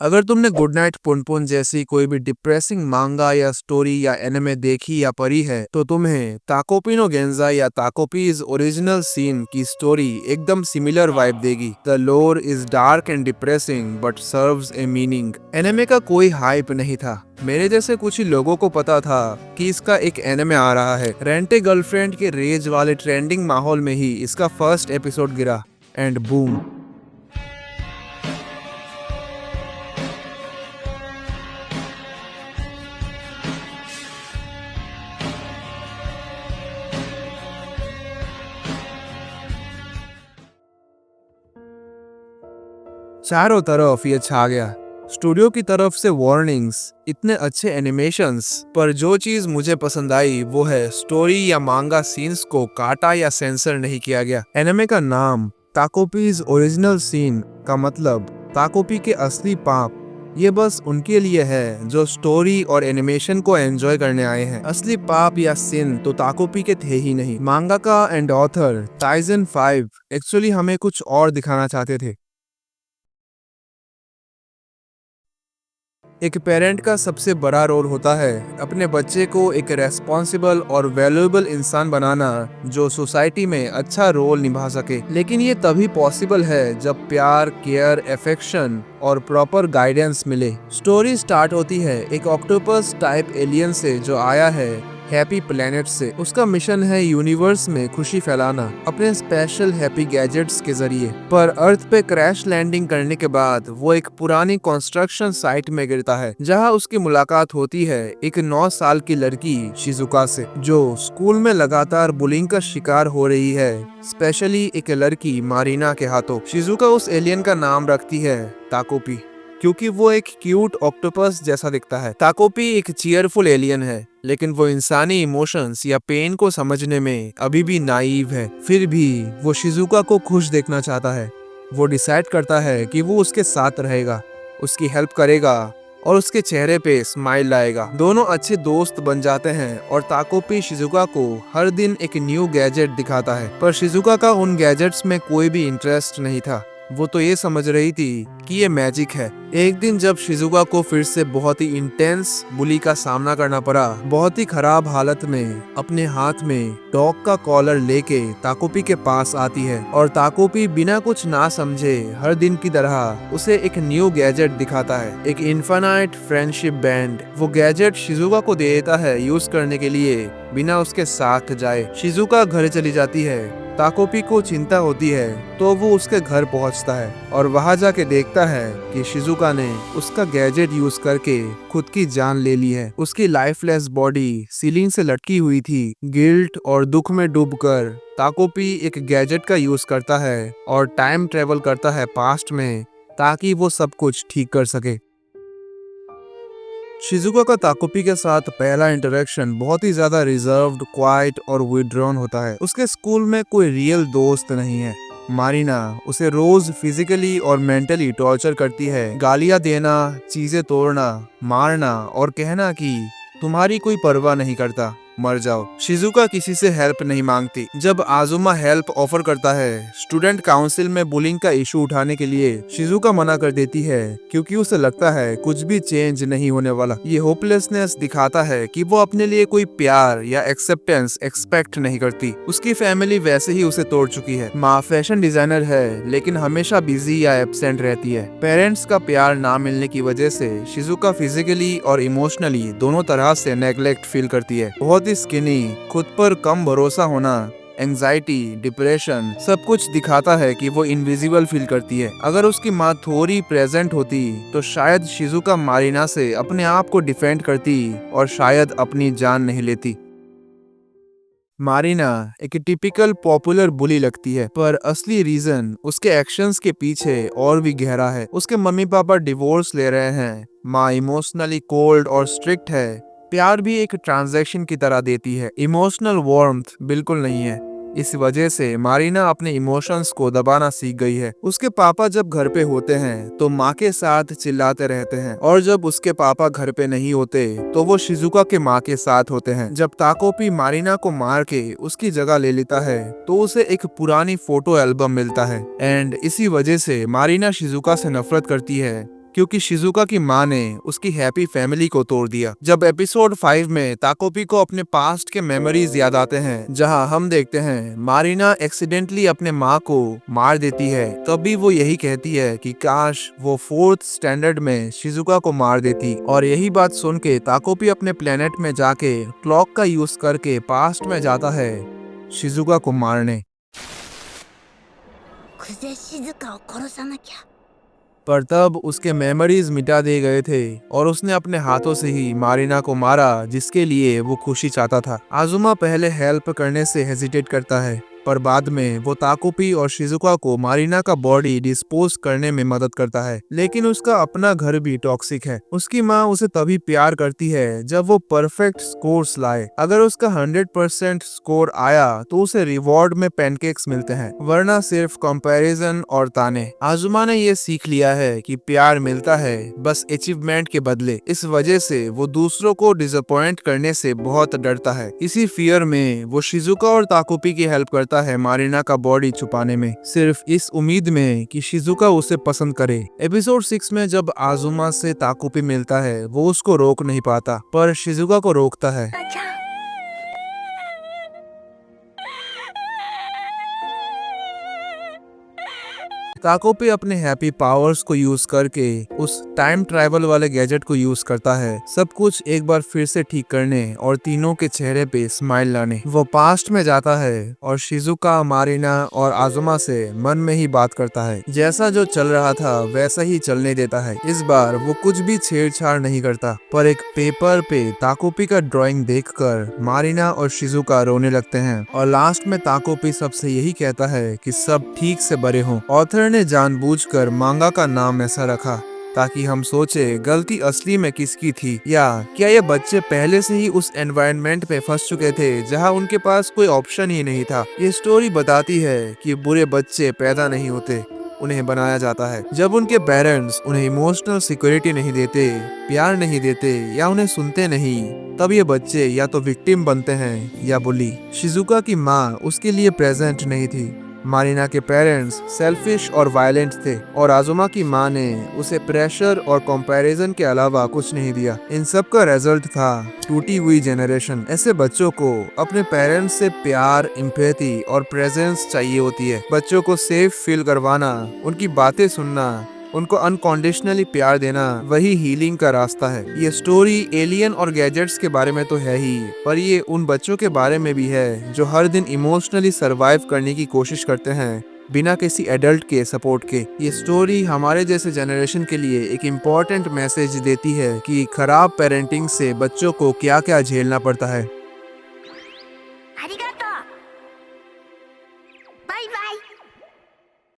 अगर तुमने good night Punpun जैसी कोई भी डिप्रेसिंग मांगा या स्टोरी या एनिमे देखी या पढ़ी है तो तुम्हें ताकोपी नो गेंजा या ताकोपीज ओरिजिनल सीन की स्टोरी एकदम सिमिलर वाइब देगी। द लोर is dark and depressing but serves a meaning. Anime का कोई हाइप नहीं था। मेरे जैसे कुछ ही लोगों को पता था कि इसका एक एनिमे आ रहा है। रेंटे गर्लफ्रेंड के रेज वाले ट्रेंडिंग माहौल में ही इसका फर्स्ट एपिसोड गिरा एंड बूम। चारों तरफ ये छा गया। स्टूडियो की तरफ से वार्निंग्स, इतने अच्छे एनिमेशंस, पर जो चीज मुझे पसंद आई वो है स्टोरी या मांगा सीन्स को काटा या सेंसर नहीं किया गया। एनिमे का नाम ताकोपीज ओरिजिनल सीन का मतलब ताकोपी के असली पाप। ये बस उनके लिए है जो स्टोरी और एनिमेशन को एंजॉय करने आए हैं। असली पाप या सिन तो ताकोपी के थे ही नहीं। मांगाका एंड ऑथर टाइजन 5 एक्चुअली हमें कुछ और दिखाना चाहते थे। एक पेरेंट का सबसे बड़ा रोल होता है अपने बच्चे को एक रेस्पॉन्सिबल और वैल्यूएबल इंसान बनाना जो सोसाइटी में अच्छा रोल निभा सके। लेकिन ये तभी पॉसिबल है जब प्यार, केयर, अफेक्शन और प्रॉपर गाइडेंस मिले। स्टोरी स्टार्ट होती है एक ऑक्टोपस टाइप एलियन से जो आया है हैप्पी प्लेनेट से। उसका मिशन है यूनिवर्स में खुशी फैलाना अपने स्पेशल हैप्पी गैजेट्स के जरिए। पर अर्थ पे क्रैश लैंडिंग करने के बाद वो एक पुरानी कंस्ट्रक्शन साइट में गिरता है जहां उसकी मुलाकात होती है एक 9 साल की लड़की शिजुका से जो स्कूल में लगातार बुलिंग का शिकार हो रही है, स्पेशली एक लड़की मारीना के हाथों। शिजुका उस एलियन का नाम रखती है ताकोपी क्योंकि वो एक क्यूट ऑक्टोपस जैसा दिखता है। ताकोपी एक चीयरफुल एलियन है लेकिन वो इंसानी इमोशंस या पेन को समझने में अभी भी नाइव है। फिर भी वो शिजुका को खुश देखना चाहता है। वो डिसाइड करता है कि वो उसके साथ रहेगा, उसकी हेल्प करेगा और उसके चेहरे पे स्माइल लाएगा। दोनों अच्छे दोस्त बन जाते हैं और ताकोपी शिजुका को हर दिन एक न्यू गैजेट दिखाता है। पर शिजुका का उन गैजेट्स में कोई भी इंटरेस्ट नहीं था। वो तो ये समझ रही थी कि ये मैजिक है। एक दिन जब शिजुका को फिर से बहुत ही इंटेंस बुली का सामना करना पड़ा, बहुत ही खराब हालत में अपने हाथ में डॉग का कॉलर लेके ताकोपी के पास आती है और ताकोपी बिना कुछ ना समझे हर दिन की तरह उसे एक न्यू गैजेट दिखाता है, एक इन्फिनाइट फ्रेंडशिप बैंड। वो गैजेट शिजुका को दे देता है यूज करने के लिए बिना उसके साथ जाए। शिजुका घर चली जाती है। ताकोपी को चिंता होती है तो वो उसके घर पहुंचता है और वहां जाके देखता है कि शिजुका ने उसका गैजेट यूज करके खुद की जान ले ली है। उसकी लाइफलेस बॉडी सीलिंग से लटकी हुई थी। गिल्ट और दुख में डूबकर ताकोपी एक गैजेट का यूज करता है और टाइम ट्रेवल करता है पास्ट में ताकि वो सब कुछ ठीक कर सके। शिजुका का ताकोपी के साथ पहला इंटरेक्शन बहुत ही ज्यादा रिजर्व्ड, क्वाइट और विड्रॉन होता है। उसके स्कूल में कोई रियल दोस्त नहीं है। मारीना उसे रोज फिजिकली और मेंटली टॉर्चर करती है। गालियां देना, चीजें तोड़ना, मारना और कहना कि तुम्हारी कोई परवाह नहीं करता, मर जाओ। शिजुका किसी से हेल्प नहीं मांगती। जब आजुमा हेल्प ऑफर करता है स्टूडेंट काउंसिल में बुलिंग का इशू उठाने के लिए, शिजुका मना कर देती है क्योंकि उसे लगता है कुछ भी चेंज नहीं होने वाला। ये होपलेसनेस दिखाता है कि वो अपने लिए कोई प्यार या एक्सेप्टेंस एक्सपेक्ट नहीं करती। उसकी फैमिली वैसे ही उसे तोड़ चुकी है। माँ फैशन डिजाइनर है लेकिन हमेशा बिजी या एब्सेंट रहती है। पेरेंट्स का प्यार ना मिलने की वजह से शिजुका फिजिकली और इमोशनली दोनों तरह से नेग्लेक्ट फील करती है। बहुत स्किनी, खुद पर कम भरोसा होना, एंजाइटी, डिप्रेशन, सब कुछ दिखाता है कि वो इनविजिबल फील करती है। अगर उसकी माँ थोड़ी प्रेजेंट होती तो शायद शिजुका मारीना से अपने आप को डिफेंड करती और शायद अपनी जान नहीं लेती। मारीना एक टिपिकल पॉपुलर बुली लगती है पर असली रीजन उसके एक्शंस के पीछे और भी गहरा है। उसके मम्मी पापा डिवोर्स ले रहे हैं, माँ इमोशनली कोल्ड और स्ट्रिक्ट है, प्यार भी एक ट्रांजैक्शन की तरह देती है, इमोशनल वार्मथ बिल्कुल नहीं है। इस वजह से मारीना अपने इमोशंस को दबाना सीख गई है। उसके पापा जब घर पे होते हैं तो माँ के साथ चिल्लाते रहते हैं और जब उसके पापा घर पे नहीं होते तो वो शिजुका के माँ के साथ होते हैं। जब ताकोपी मारीना को मार के उसकी जगह ले लेता है तो उसे एक पुरानी फोटो एल्बम मिलता है एंड इसी वजह से मारीना शिजुका से नफरत करती है क्योंकि शिजुका की माँ ने उसकी हैप्पी फैमिली को तोड़ दिया। जब एपिसोड 5 में ताकोपी को अपने पास्ट के मेमोरीज याद आते हैं, जहां हम देखते हैं मारिना एक्सीडेंटली अपने माँ को मार देती है, तभी वो यही कहती है कि काश वो 4th स्टैंडर्ड में शिजुका को मार देती। और यही बात सुन के ताकोपी अपने प्लेनेट में जाके क्लॉक का यूज करके पास्ट में जाता है शिजुका को मारने। 久世静香を殺さなきゃ。 पर तब उसके मेमोरीज मिटा दिए गए थे और उसने अपने हाथों से ही मारिना को मारा, जिसके लिए वो खुशी चाहता था। आजुमा पहले हेल्प करने से हेजिटेट करता है, पर बाद में वो ताकोपी और शिजुका को मारिना का बॉडी डिस्पोज करने में मदद करता है। लेकिन उसका अपना घर भी टॉक्सिक है। उसकी माँ उसे तभी प्यार करती है जब वो परफेक्ट स्कोर्स लाए। अगर उसका 100% स्कोर आया तो उसे रिवॉर्ड में पैनकेक्स मिलते हैं, वरना सिर्फ कंपैरिजन और ताने। आजुमा ने ये सीख लिया है कि प्यार मिलता है बस अचीवमेंट के बदले। इस वजह से वो दूसरों को डिसअपॉइंट करने से बहुत डरता है। इसी फियर में वो शिजुका और ताकोपी की हेल्प करता है मारिना का बॉडी छुपाने में, सिर्फ इस उम्मीद में कि शिजुका उसे पसंद करे। एपिसोड 6 में जब आजुमा से ताकोपी मिलता है, वो उसको रोक नहीं पाता, पर शिजुका को रोकता है। ताकोपी अपने हैप्पी पावर्स को यूज करके उस टाइम ट्रैवल वाले गैजेट को यूज करता है, सब कुछ एक बार फिर से ठीक करने और तीनों के चेहरे पे स्माइल लाने। वो पास्ट में जाता है और शिजुका, मारिना और आजुमा से मन में ही बात करता है। जैसा जो चल रहा था वैसा ही चलने देता है। इस बार वो कुछ भी छेड़छाड़ नहीं करता, पर एक पेपर पे ताकोपी का ड्राइंग देखकर मारिना और शिजुका रोने लगते हैं। और लास्ट में ताकोपी सबसे यही कहता है कि सब ठीक से बड़े हों। ऑथर ने जानबूझकर मांगा का नाम ऐसा रखा ताकि हम सोचे गलती असली में किसकी थी, या क्या ये बच्चे पहले से ही उस एनवायरनमेंट में फंस चुके थे जहां उनके पास कोई ऑप्शन ही नहीं था। ये स्टोरी बताती है कि बुरे बच्चे पैदा नहीं होते, उन्हें बनाया जाता है। जब उनके पेरेंट्स उन्हें इमोशनल सिक्योरिटी नहीं देते, प्यार नहीं देते या उन्हें सुनते नहीं, तब ये बच्चे या तो विक्टिम बनते हैं या बुली। शिजुका की माँ उसके लिए प्रेजेंट नहीं थी। मारिना के पेरेंट्स सेल्फिश और वायलेंट थे और आजुमा की माँ ने उसे प्रेशर और कंपैरिजन के अलावा कुछ नहीं दिया। इन सब का रिजल्ट था टूटी हुई जनरेशन। ऐसे बच्चों को अपने पेरेंट्स से प्यार, एम्पैथी और प्रेजेंस चाहिए होती है। बच्चों को सेफ फील करवाना, उनकी बातें सुनना, उनको अनकंडीशनली प्यार देना, वही हीलिंग का रास्ता है। ये स्टोरी एलियन और गैजेट्स के बारे में तो है ही, पर ये उन बच्चों के बारे में भी है जो हर दिन इमोशनली सरवाइव करने की कोशिश करते हैं बिना किसी एडल्ट के सपोर्ट के। ये स्टोरी हमारे जैसे जनरेशन के लिए एक इम्पोर्टेंट मैसेज देती है कि खराब पेरेंटिंग से बच्चों को क्या क्या झेलना पड़ता है।